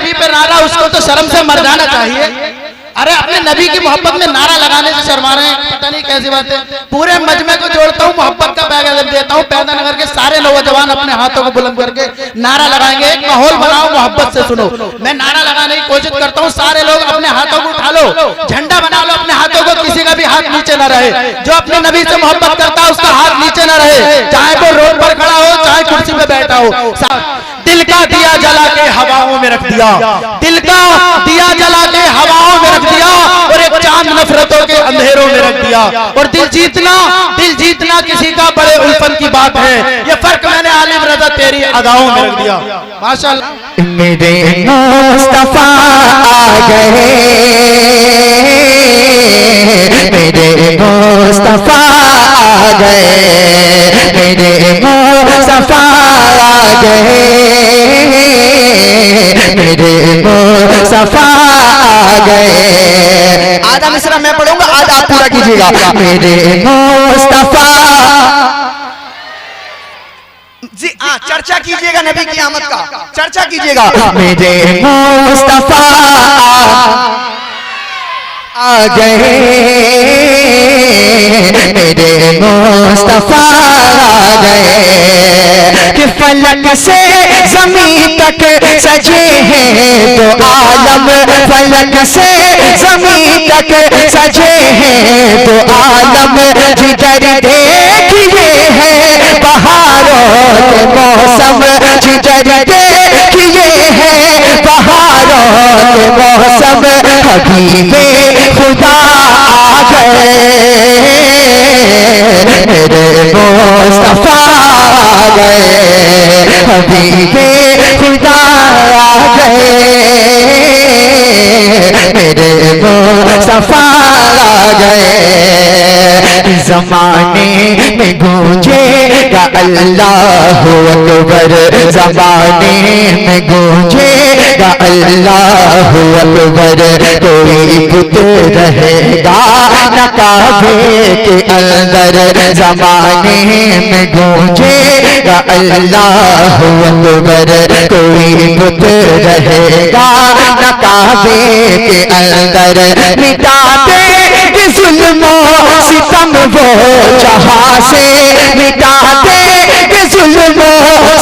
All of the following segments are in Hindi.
नबी पे नारा, उसको तो शर्म से मर जाना चाहिए। अरे अपने नबी की मोहब्बत में नारा लगाने से शर्मा रहे हैं, पता नहीं कैसी बात है। पूरे मजमे को जोड़ता हूँ, मोहब्बत का पैगाम देता हूँ। पैदा नगर के सारे नौजवान अपने हाथों को बुलंद करके नारा लगाएंगे। एक माहौल बनाओ, मोहब्बत से सुनो। मैं नारा लगाने की कोशिश करता हूँ, सारे लोग अपने हाथों को उठा लो, झंडा बना लो अपने हाथों को, किसी का भी हाथ नीचे न रहे। जो अपने नबी से मोहब्बत करता है उसका हाथ नीचे न रहे, चाहे वो रोड पर खड़ा हो चाहे कुर्सी पे बैठा हो। दिल का दिया जला के हवाओं में रख दिया, दिल का दिया जला के हवाओं में रख दिया, और एक चांद नफरतों के अंधेरों में रख दिया। और दिल जीतना किसी का बड़े उल्फन की बात है, ये फर्क मैंने आलिम रजा तेरी अदाओं में रख दिया। माशाअल्लाह। मेरे मुस्तफा आ गए, मेरे मुस्तफा आ गए, मेरे मुस्तफा आ गए, मेरे मुस्तफा आ गए। आधा मिसरा मैं पढ़ूंगा, आधा आप पूरा कीजिएगा। मेरे मुस्तफा जी, चर्चा कीजिएगा नबी की आमद का, चर्चा कीजिएगा। मेरे मुस्तफा आ गए, मेरे मुस्तफा आ गए, कि फलक से ज़मीन तक सजे हैं तो आलम, फलक से ज़मीन तक सजे हैं तो आलम, जिधर देखिए है बहारों के मौसम, जिधर देखिए है बहारों के मौसम, हबीबे खुदा आ गए, मेरे मुस्तफा आ गए, हबीबे खुदा आ गए, मेरे मुस्तफा आ गए। ज़माने में गूंजेगा अल्लाहु अकबर, ज़माने में गूंजेगा अल्लाहु अकबर, कोई बुत रहेगा न काबे के अंदर, ज़माने में गूंजेगा अल्लाहु अकबर, कोई बुत रहेगा न काबे के अंदर, मिटा देंगे जुल्म सितम वो जहां से, मिटा देंगे जुल्म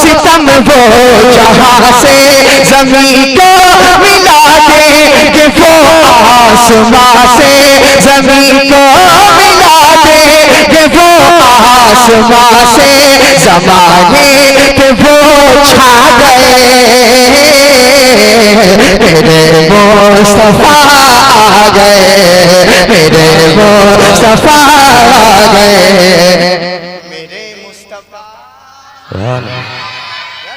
सितम वो जहां से, ज़मीन को मिला देंगे वो आसमां से, ज़मीन को मिला देंगे वो आसमां से, ज़माने पे वो छा गए, मेरे मुस्तफा आ गए, मेरे मुस्तफा आ गए, मेरे मुस्तफा। यार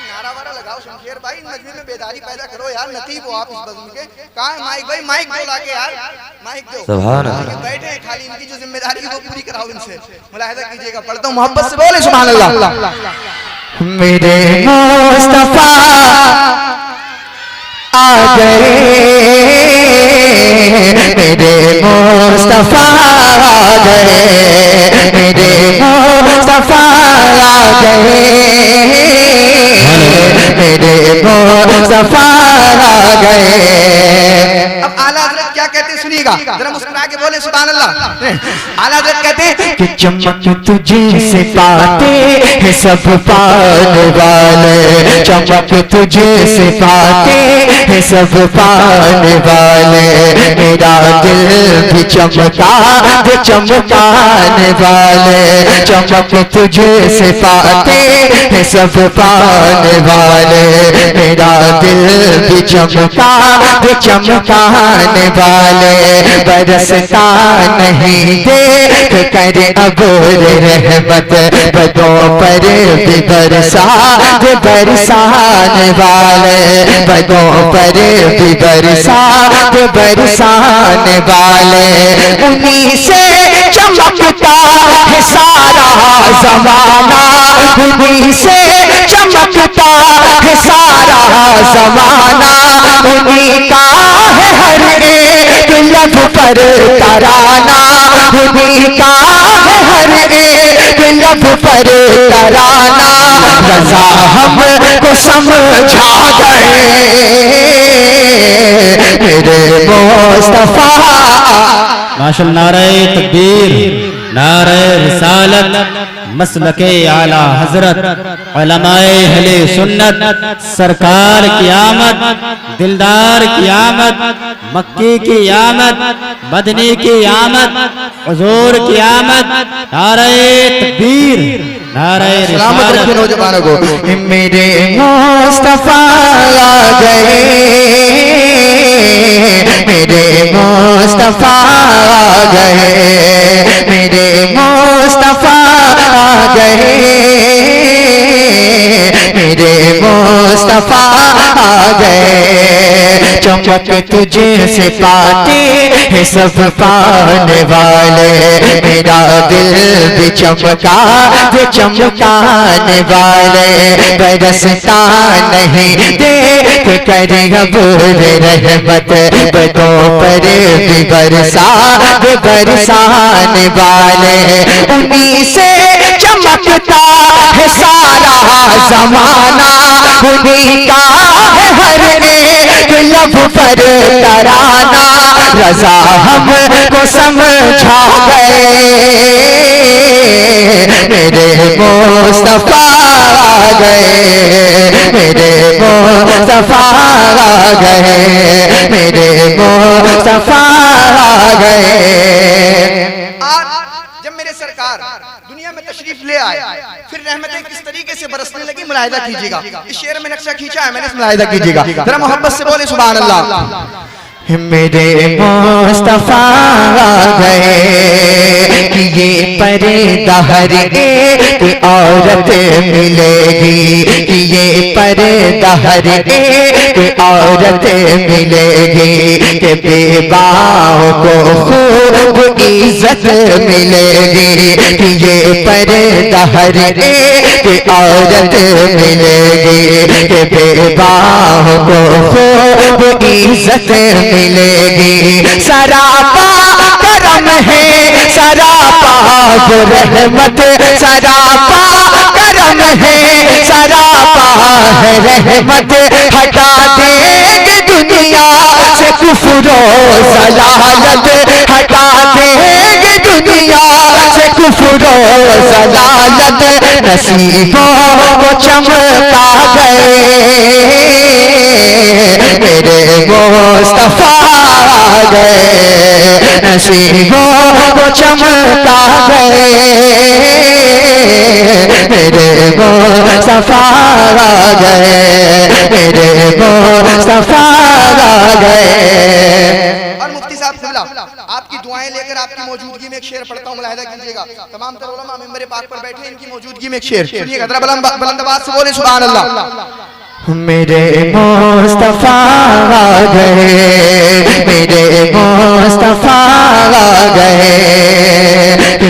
नारा वारा लगाओ शमशेर भाई, मजमे में बेदारी पैदा करो यार, नतीब हो आप इस बज़्म के। कहाँ है माइक भाई, माइक दो लाके यार, माइक दो। सुभान अल्लाह। बैठे हैं खाली, इनकी जो जिम्मेदारी है वो पूरी कराओ इनसे, मुलाहिजा कीजिएगा। पढ़ता हूँ, मोहब्बत से बोले सुभान अल्लाह। मेरे मुस्तफा आ गए, मेरे मुस्तफा आ गए, मेरे मुस्तफा आ गए, मेरे मुस्तफा आ गए। अब आला हज़रत क्या कहते हैं सुनिएगा, जरा मुस्कुरा के बोले सुभान अल्लाह। आला हज़रत कहते हैं कि चमक तुझे से पाते हैं सब पाने वाले, चमक तुझे से पाते हैं सब पाने वाले, मेरा दिल भी चमका दे चमकाने वाले, चमक तुझे से पाते हैं सब पाने वाले, मेरा दिल भी चमका दे चमकाने वाले, बरसता नहीं देख कर अबूर रहमत, बदों पर भी बरसा दे बरसाने वाले, बदों पर भी बरसा दे बरसाने वाले, उन्हीं से चमकता है सारा ज़माना, उन्हीं से चमकता है सारा ज़माना, उन्हीं का है हर एक लब पर तराना, उन्हीं का है हर एक लब पर तराना, रज़ा हमको समझा गए, माशा नारे तकबीर, नारे रिसालत, मसलके आला हजरत, उलमाए अहले सुन्नत, सरकार की आमद, दिलदार की आमद, मक्की की आमद, मदनी की आमद, हुजूर की आमद, नारे तकबीर, नारे सलामत रखिए रिसालत। नौजवानों को। मेरे मुस्तफा आ गए, मेरे मुस्तफा आ गए, मेरे मुस्तफा आ गए, मेरे मुस्तफा आ गए। चमक तुझे से पाते हैं सब पाने वाले, मेरा दिल भी चमका वो चमकाने वाले। बरसता नहीं देख कर अबूर रहमत, बदों पर भी बरसा वो बरसाने वाले। उन्हीं से चमकता है सारा जमाना, उन्हीं का है हर एक लब पर तराना। रजा हमको समझा गए, मेरे मुस्तफा आ गए, मेरे मुस्तफा आ गए, मेरे मुस्तफा आ गए। आज जब मेरे सरकार दुनिया में तशरीफ ले आए, फिर रहमतें किस तरीके से बरसने लगी, मुलाहिदा कीजिएगा। इस शेर में नक्शा खींचा है मैंने, मुलाहिदा कीजिएगा जरा मोहब्बत से बोले सुभान अल्लाह। मेरे मुस्तफा आ गए कि ये पर्दा हर एक औरत मिलेगी, कि ये पर्दा हर एक औरत मिलेगी, कि बेवाओं को खूब इज्जत मिलेगी, कि ये पर्दा हर एक औरत मिलेगी, कि बेवाओं को खूब इज्जत मिलेगी। सरापा करम है, सरापा रहमत, सरापा करम है, सरापा है रहमत। हटा देंगे दुनिया से कुफ्र और ज़लालत, हटा देंगे दुनिया से कुफ्र और ज़लालत। नसीबों को चमका गए, मेरे मुस्तफा आ गए, नसीबों को चमका गए, मेरे मुस्तफा आ गए, मेरे मुस्तफा आ गए। और मुफ्ती साहब खुला आपकी दुआएं लेकर आपकी मौजूदगी में एक शेर पढ़ता हूँ, मुलाहिदा कीजिएगा। तमाम तर उलमा मिंबर पाक पर बैठे, इनकी मौजूदगी में एक शेर सुनिएगा जरा, बुलंद आवाज से बोले सुभान अल्लाह। मेरे मुस्तफा आ गए, मेरे मुस्तफा आ गए।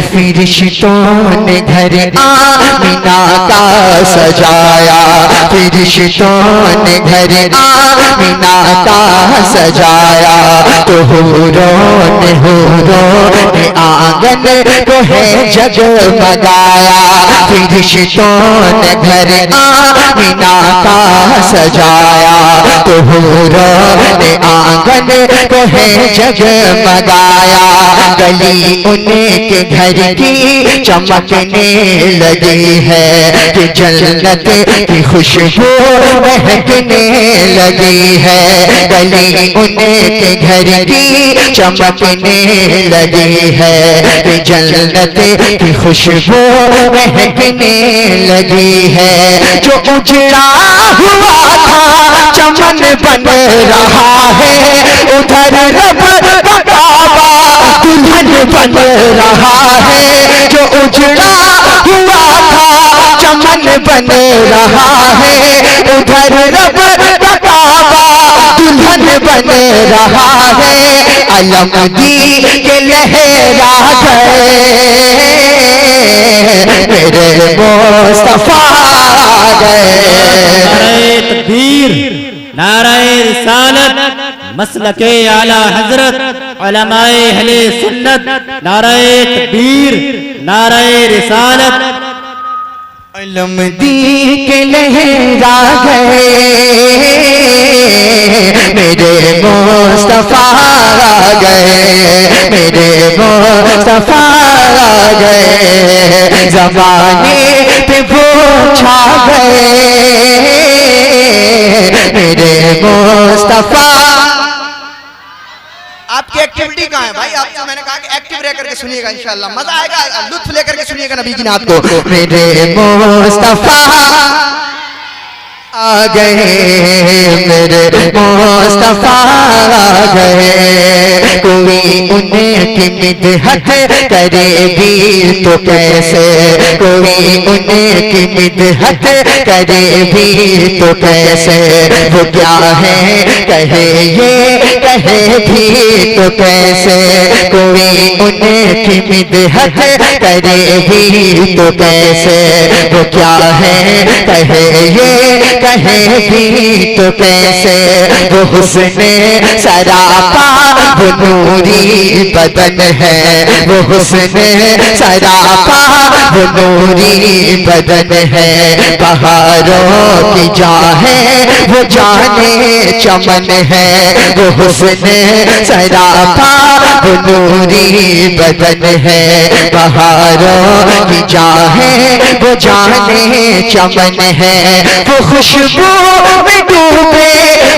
फिरिश्तों ने घर आमिना का सजाया, फिरिश्तों ने घर आमिना का सजाया। तो हूरों ने आंगन को है जगमगाया, फिरिश्तों ने घर आमिना का सजाया। तो हूरों ने आंगन को है जगमगाया। गली उनके घर की चमकने लगी है, कि जन्नत की खुशबू महकने लगी है। गली उनके घर की चमकने लगी है, कि जन्नत की खुशबू महकने लगी है। जो उजड़ा हुआ था चमन बन रहा है, उधर रब का काबा दुल्हन बन रहा है। जो उजड़ा हुआ था चमन बन रहा है, उधर रब का काबा दुल्हन बन रहा है। अलमदी के लहरा गए, मेरे मुस्तफा आ गए। नारे तकबीर, नारे रिसालत, मसलके आला हजरत, उलमाए अहले सुन्नत, नारे तकबीर, नारे रिसालत। अलमदी के लहरा गए, मेरे मुस्तफा आ गए, मेरे मुस्तफा आ गए, जमाने पे वो छा गए, मेरे मुस्तफा। आपकी एक्टिविटी कहाँ है भाई? आपसे मैंने कहा कि एक्टिव रह करके सुनिएगा, इंशाल्लाह मजा आएगा, लुत्फ लेकर के सुनिएगा नबी की नात को। मेरे मुस्तफा आ गए, मेरे मुस्तफा आ गए, कोई उनकी मिदहत करेगी तो कैसे, कोई उनकी मिदहत करेगी तो कैसे, वो क्या है कहे ये कहे भी तो कैसे, कोई उनकी मिदहत करेगी तो कैसे, वो क्या है कहे ये कहे भी तो कैसे, वो हुस्ने सरापा वो नूरी बदन है, वो हुस्ने सरापा वो नूरी बदन है, बहारों की जाहे वो जाने चमन है, वो हुस्ने सरापा वो नूरी बदन है, बहारों की जाहे वो जाने चमन है, वो खुशबू में डूबे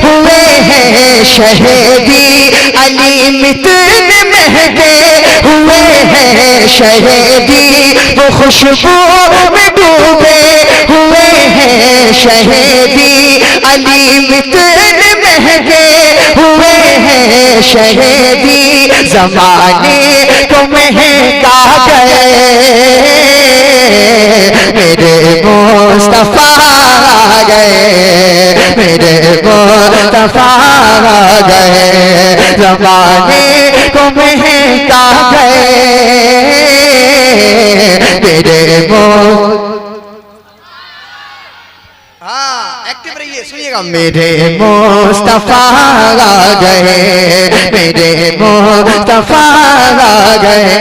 हुए हैं शहदी अली मितन महके हुए हैं शहदी, वो खुशबू में डूबे हुए हैं शहदी अली मितन महके हुए हैं शहदी, जमाने को महका गए, मेरे मुस्तफा आ गए, मेरे मुस्तफा आ गए, जमाने को महका गए, मेरे हाँ एक्टिव रहिए, सुनिएगा। मेरे मुस्तफा आ गए, मेरे मुस्तफा आ गए।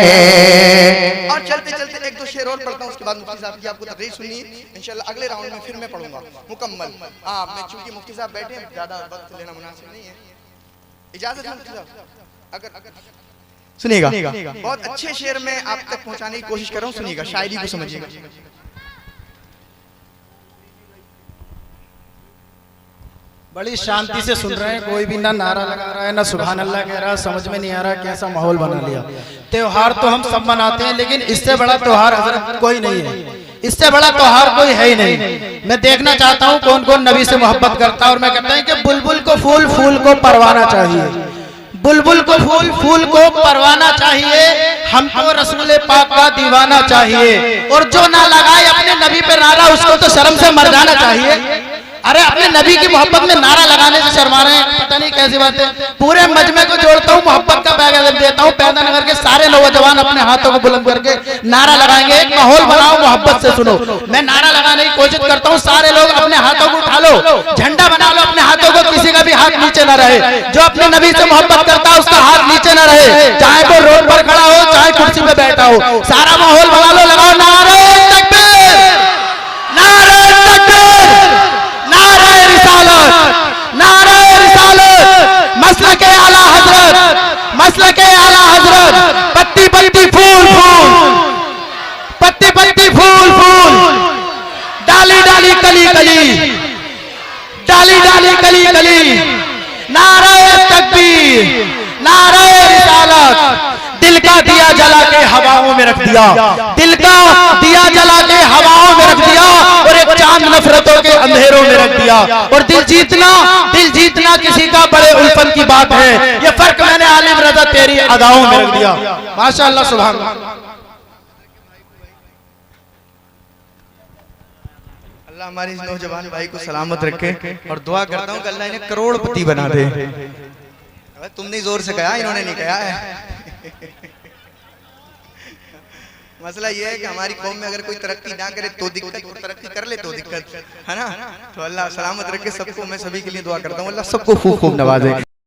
और चलते चलते एक दो शेर और पढ़ता हूँ, उसके बाद मुफ्ती साहब की आपको तकरीर सुननी है इंशाल्लाह। अगले राउंड में फिर मैं पढ़ूंगा मुकम्मल। हाँ मैं चूंकि मुफ्ती साहब बैठे हैं, ज्यादा वक्त लेना मुनासिब नहीं है, इजाजत है मुफ्ती साहब? अगर सुनिएगा, बहुत अच्छे शेर में आप तक पहुंचाने की कोशिश कर रहा हूँ, सुनिएगा, शायरी को समझिएगा। बड़ी शांति से सुन रहे हैं, कोई भी ना नारा लगा रहा है ना सुभान अल्लाह कह रहा है, समझ में नहीं आ रहा कैसा माहौल बना लिया। त्योहार तो हम सब मनाते हैं, लेकिन इससे बड़ा त्योहार हजरत कोई नहीं है, इससे बड़ा त्योहार कोई है ही नहीं। मैं देखना चाहता हूँ कौन कौन नबी से मोहब्बत करता है। और मैं कहता हूँ कि बुलबुल को फूल, फूल को परवाना चाहिए, बुलबुल को फूल, फूल को परवाना चाहिए, हमको रसूल पाक का दीवाना चाहिए। और जो ना लगाए अपने नबी पे नारा, उसको तो शर्म से मर जाना चाहिए। अरे अपने नबी की मोहब्बत में नारा लगाने से शर्मा रहे हैं, पता नहीं कैसी बात है। पूरे मजमे को जोड़ता हूँ, मोहब्बत का पैगाम देता हूँ, पैदा नगर के सारे नौजवान अपने हाथों को बुलंद करके नारा लगाएंगे। एक माहौल बनाओ, मोहब्बत से सुनो। मैं नारा लगाने की कोशिश करता हूँ, सारे लोग अपने हाथों को उठा लो, झंडा बना लो अपने हाथों को, किसी का भी हाथ नीचे न रहे। जो अपने नबी से मोहब्बत करता है उसका हाथ नीचे न रहे, चाहे वो रोड पर खड़ा हो चाहे कुर्सी पे बैठा हो। सारा माहौल बना लो, लगाओ नारे तकबीर, नारे तकबीर, नारे रिसालत, नारे रिसालत, मसलके आला हजरत, मसलके आला हजरत। पत्ती पत्ती फूल फूल, पत्ती पत्ती फूल फूल, डाली डाली कली कली, डाली डाली कली कली। नारे तकबीर, नारे रिसालत। दिल का दिया जला के हवाओं में रख दिया, दिल का दिया जला के हवाओं में रख दिया, और एक चांद नफरतों के अंधेरों में रख दिया। और दिल जीतना किसी का बड़े उल्फत की बात है, ये फर्क मैंने आलिम रजा तेरी अदाओं में रख दिया। माशाअल्लाह सुभान अल्लाह। अल्लाह हमारे इस नौजवान भाई को सलामत रखे, और दुआ करता हूँ कि अल्लाह इन्हें करोड़पति बना दे। तुमने जोर से कहा, इन्होंने नहीं कहा है। मसला ये है कि हमारी कौम में अगर कोई तरक्की ना करे तो दिक्कत, और तरक्की कर ले तो दिक्कत है ना। तो अल्लाह सलामत रखे सबको। मैं सभी के लिए दुआ करता हूँ, अल्लाह सबको खूब खूब नवाजे।